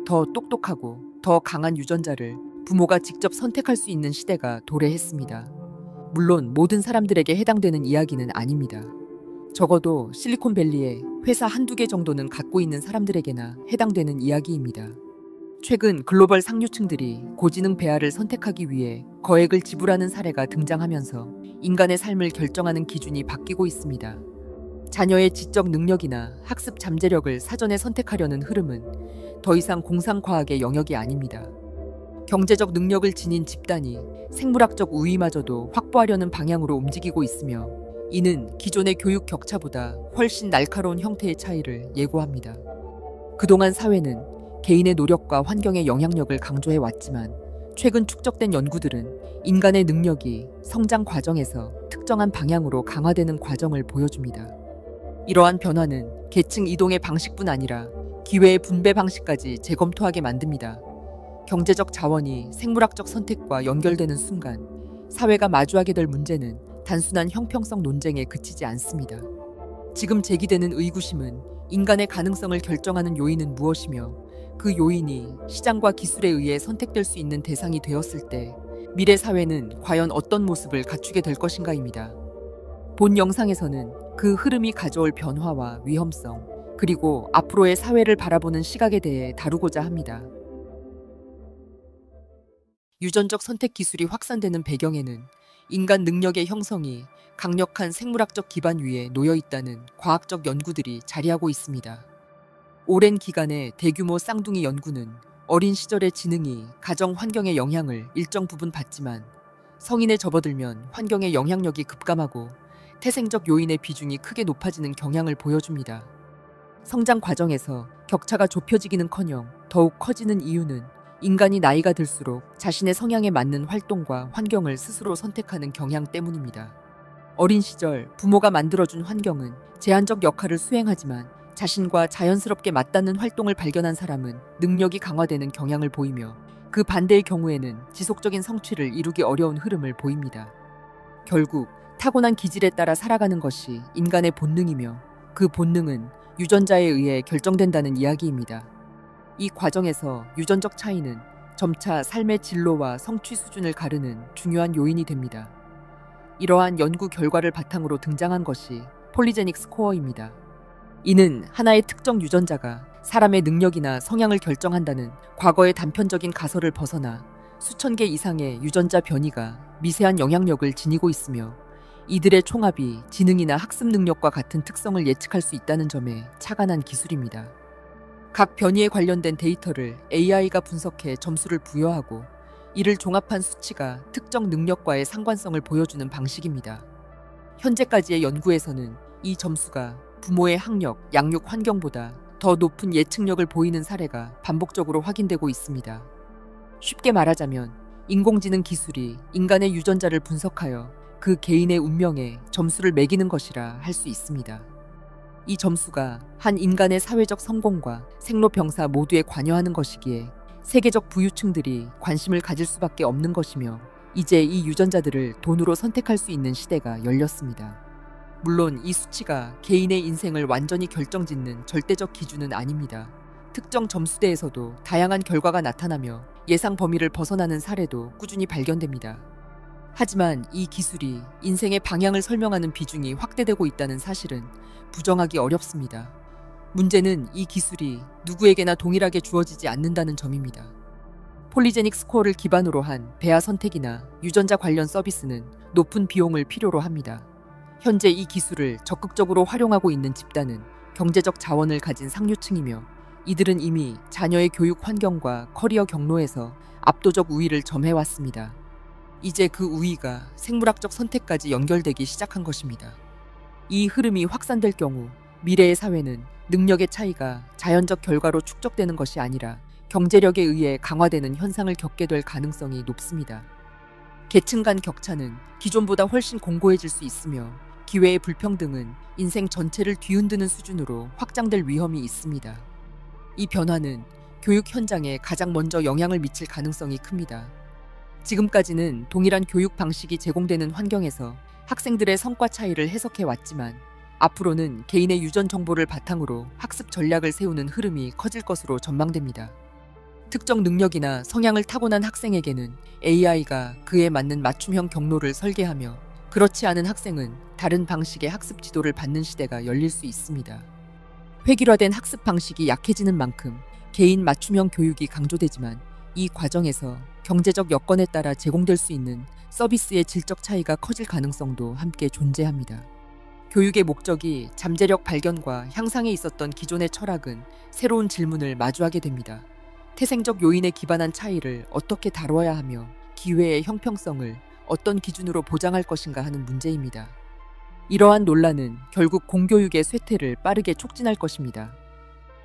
더 똑똑하고 더 강한 유전자를 부모가 직접 선택할 수 있는 시대가 도래했습니다. 물론 모든 사람들에게 해당되는 이야기는 아닙니다. 적어도 실리콘밸리에 회사 한두 개 정도는 갖고 있는 사람들에게나 해당되는 이야기입니다. 최근 글로벌 상류층들이 고지능 배아를 선택하기 위해 거액을 지불하는 사례가 등장하면서 인간의 삶을 결정하는 기준이 바뀌고 있습니다. 자녀의 지적 능력이나 학습 잠재력을 사전에 선택하려는 흐름은 더 이상 공상과학의 영역이 아닙니다. 경제적 능력을 지닌 집단이 생물학적 우위마저도 확보하려는 방향으로 움직이고 있으며, 이는 기존의 교육 격차보다 훨씬 날카로운 형태의 차이를 예고합니다. 그동안 사회는 개인의 노력과 환경의 영향력을 강조해 왔지만, 최근 축적된 연구들은 인간의 능력이 성장 과정에서 특정한 방향으로 강화되는 과정을 보여줍니다. 이러한 변화는 계층 이동의 방식뿐 아니라 기회의 분배 방식까지 재검토하게 만듭니다. 경제적 자원이 생물학적 선택과 연결되는 순간 사회가 마주하게 될 문제는 단순한 형평성 논쟁에 그치지 않습니다. 지금 제기되는 의구심은 인간의 가능성을 결정하는 요인은 무엇이며, 그 요인이 시장과 기술에 의해 선택될 수 있는 대상이 되었을 때 미래 사회는 과연 어떤 모습을 갖추게 될 것인가입니다. 본 영상에서는 그 흐름이 가져올 변화와 위험성, 그리고 앞으로의 사회를 바라보는 시각에 대해 다루고자 합니다. 유전적 선택 기술이 확산되는 배경에는 인간 능력의 형성이 강력한 생물학적 기반 위에 놓여 있다는 과학적 연구들이 자리하고 있습니다. 오랜 기간의 대규모 쌍둥이 연구는 어린 시절의 지능이 가정 환경의 영향을 일정 부분 받지만, 성인에 접어들면 환경의 영향력이 급감하고 태생적 요인의 비중이 크게 높아지는 경향을 보여줍니다. 성장 과정에서 격차가 좁혀지기는커녕 더욱 커지는 이유는 인간이 나이가 들수록 자신의 성향에 맞는 활동과 환경을 스스로 선택하는 경향 때문입니다. 어린 시절 부모가 만들어준 환경은 제한적 역할을 수행하지만, 자신과 자연스럽게 맞닿는 활동을 발견한 사람은 능력이 강화되는 경향을 보이며, 그 반대의 경우에는 지속적인 성취를 이루기 어려운 흐름을 보입니다. 결국 타고난 기질에 따라 살아가는 것이 인간의 본능이며, 그 본능은 유전자에 의해 결정된다는 이야기입니다. 이 과정에서 유전적 차이는 점차 삶의 진로와 성취 수준을 가르는 중요한 요인이 됩니다. 이러한 연구 결과를 바탕으로 등장한 것이 폴리제닉 스코어입니다. 이는 하나의 특정 유전자가 사람의 능력이나 성향을 결정한다는 과거의 단편적인 가설을 벗어나 수천 개 이상의 유전자 변이가 미세한 영향력을 지니고 있으며, 이들의 총합이 지능이나 학습 능력과 같은 특성을 예측할 수 있다는 점에 착안한 기술입니다. 각 변이에 관련된 데이터를 AI가 분석해 점수를 부여하고, 이를 종합한 수치가 특정 능력과의 상관성을 보여주는 방식입니다. 현재까지의 연구에서는 이 점수가 부모의 학력, 양육 환경보다 더 높은 예측력을 보이는 사례가 반복적으로 확인되고 있습니다. 쉽게 말하자면 인공지능 기술이 인간의 유전자를 분석하여 그 개인의 운명에 점수를 매기는 것이라 할 수 있습니다. 이 점수가 한 인간의 사회적 성공과 생로병사 모두에 관여하는 것이기에 세계적 부유층들이 관심을 가질 수밖에 없는 것이며, 이제 이 유전자들을 돈으로 선택할 수 있는 시대가 열렸습니다. 물론 이 수치가 개인의 인생을 완전히 결정짓는 절대적 기준은 아닙니다. 특정 점수대에서도 다양한 결과가 나타나며 예상 범위를 벗어나는 사례도 꾸준히 발견됩니다. 하지만 이 기술이 인생의 방향을 설명하는 비중이 확대되고 있다는 사실은 부정하기 어렵습니다. 문제는 이 기술이 누구에게나 동일하게 주어지지 않는다는 점입니다. 폴리제닉 스코어를 기반으로 한 배아 선택이나 유전자 관련 서비스는 높은 비용을 필요로 합니다. 현재 이 기술을 적극적으로 활용하고 있는 집단은 경제적 자원을 가진 상류층이며, 이들은 이미 자녀의 교육 환경과 커리어 경로에서 압도적 우위를 점해왔습니다. 이제 그 우위가 생물학적 선택까지 연결되기 시작한 것입니다. 이 흐름이 확산될 경우 미래의 사회는 능력의 차이가 자연적 결과로 축적되는 것이 아니라 경제력에 의해 강화되는 현상을 겪게 될 가능성이 높습니다. 계층 간 격차는 기존보다 훨씬 공고해질 수 있으며, 기회의 불평등은 인생 전체를 뒤흔드는 수준으로 확장될 위험이 있습니다. 이 변화는 교육 현장에 가장 먼저 영향을 미칠 가능성이 큽니다. 지금까지는 동일한 교육 방식이 제공되는 환경에서 학생들의 성과 차이를 해석해 왔지만, 앞으로는 개인의 유전 정보를 바탕으로 학습 전략을 세우는 흐름이 커질 것으로 전망됩니다. 특정 능력이나 성향을 타고난 학생에게는 AI가 그에 맞는 맞춤형 경로를 설계하며 그렇지 않은 학생은 다른 방식의 학습 지도를 받는 시대가 열릴 수 있습니다. 획일화된 학습 방식이 약해지는 만큼 개인 맞춤형 교육이 강조되지만 이 과정에서 경제적 여건에 따라 제공될 수 있는 서비스의 질적 차이가 커질 가능성도 함께 존재합니다. 교육의 목적이 잠재력 발견과 향상에 있었던 기존의 철학은 새로운 질문을 마주하게 됩니다. 태생적 요인에 기반한 차이를 어떻게 다뤄야 하며 기회의 형평성을 어떤 기준으로 보장할 것인가 하는 문제입니다. 이러한 논란은 결국 공교육의 쇠퇴를 빠르게 촉진할 것입니다.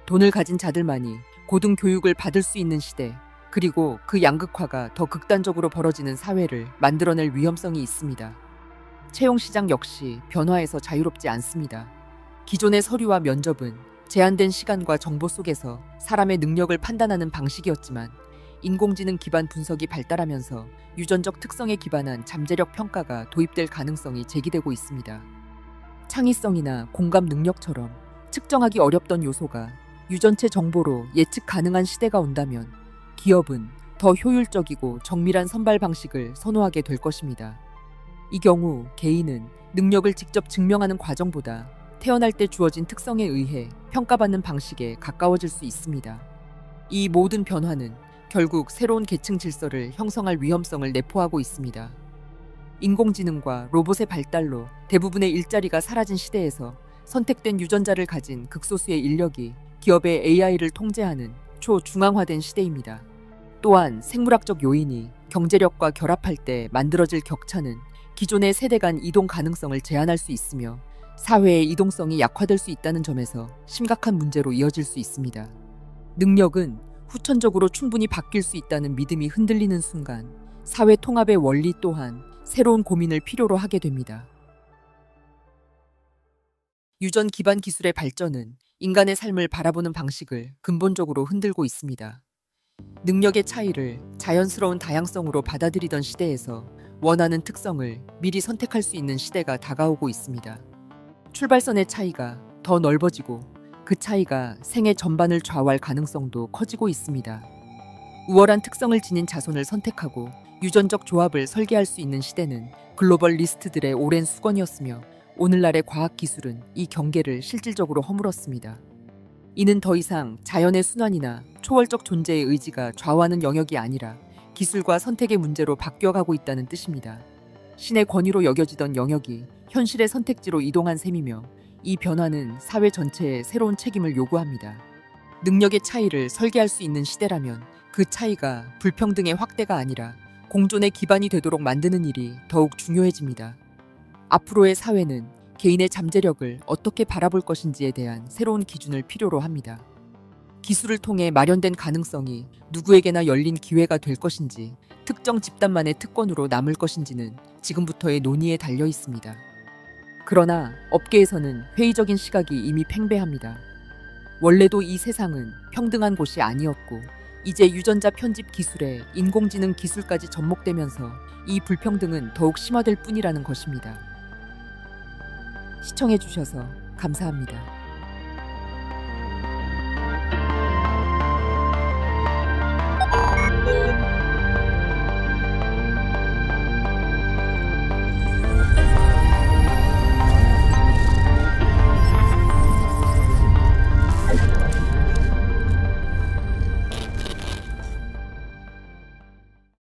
돈을 가진 자들만이 고등교육을 받을 수 있는 시대, 그리고 그 양극화가 더 극단적으로 벌어지는 사회를 만들어낼 위험성이 있습니다. 채용시장 역시 변화에서 자유롭지 않습니다. 기존의 서류와 면접은 제한된 시간과 정보 속에서 사람의 능력을 판단하는 방식이었지만 인공지능 기반 분석이 발달하면서 유전적 특성에 기반한 잠재력 평가가 도입될 가능성이 제기되고 있습니다. 창의성이나 공감 능력처럼 측정하기 어렵던 요소가 유전체 정보로 예측 가능한 시대가 온다면 기업은 더 효율적이고 정밀한 선발 방식을 선호하게 될 것입니다. 이 경우 개인은 능력을 직접 증명하는 과정보다 태어날 때 주어진 특성에 의해 평가받는 방식에 가까워질 수 있습니다. 이 모든 변화는 결국 새로운 계층 질서를 형성할 위험성을 내포하고 있습니다. 인공지능과 로봇의 발달로 대부분의 일자리가 사라진 시대에서 선택된 유전자를 가진 극소수의 인력이 기업의 AI를 통제하는 초중앙화된 시대입니다. 또한 생물학적 요인이 경제력과 결합할 때 만들어질 격차는 기존의 세대 간 이동 가능성을 제한할 수 있으며 사회의 이동성이 약화될 수 있다는 점에서 심각한 문제로 이어질 수 있습니다. 능력은 후천적으로 충분히 바뀔 수 있다는 믿음이 흔들리는 순간 사회 통합의 원리 또한 새로운 고민을 필요로 하게 됩니다. 유전 기반 기술의 발전은 인간의 삶을 바라보는 방식을 근본적으로 흔들고 있습니다. 능력의 차이를 자연스러운 다양성으로 받아들이던 시대에서 원하는 특성을 미리 선택할 수 있는 시대가 다가오고 있습니다. 출발선의 차이가 더 넓어지고 그 차이가 생애 전반을 좌우할 가능성도 커지고 있습니다. 우월한 특성을 지닌 자손을 선택하고 유전적 조합을 설계할 수 있는 시대는 글로벌리스트들의 오랜 수건이었으며 오늘날의 과학기술은 이 경계를 실질적으로 허물었습니다. 이는 더 이상 자연의 순환이나 초월적 존재의 의지가 좌우하는 영역이 아니라 기술과 선택의 문제로 바뀌어가고 있다는 뜻입니다. 신의 권위로 여겨지던 영역이 현실의 선택지로 이동한 셈이며 이 변화는 사회 전체에 새로운 책임을 요구합니다. 능력의 차이를 설계할 수 있는 시대라면 그 차이가 불평등의 확대가 아니라 공존의 기반이 되도록 만드는 일이 더욱 중요해집니다. 앞으로의 사회는 개인의 잠재력을 어떻게 바라볼 것인지에 대한 새로운 기준을 필요로 합니다. 기술을 통해 마련된 가능성이 누구에게나 열린 기회가 될 것인지 특정 집단만의 특권으로 남을 것인지는 지금부터의 논의에 달려 있습니다. 그러나 업계에서는 회의적인 시각이 이미 팽배합니다. 원래도 이 세상은 평등한 곳이 아니었고 이제 유전자 편집 기술에 인공지능 기술까지 접목되면서 이 불평등은 더욱 심화될 뿐이라는 것입니다. 시청해주셔서 감사합니다.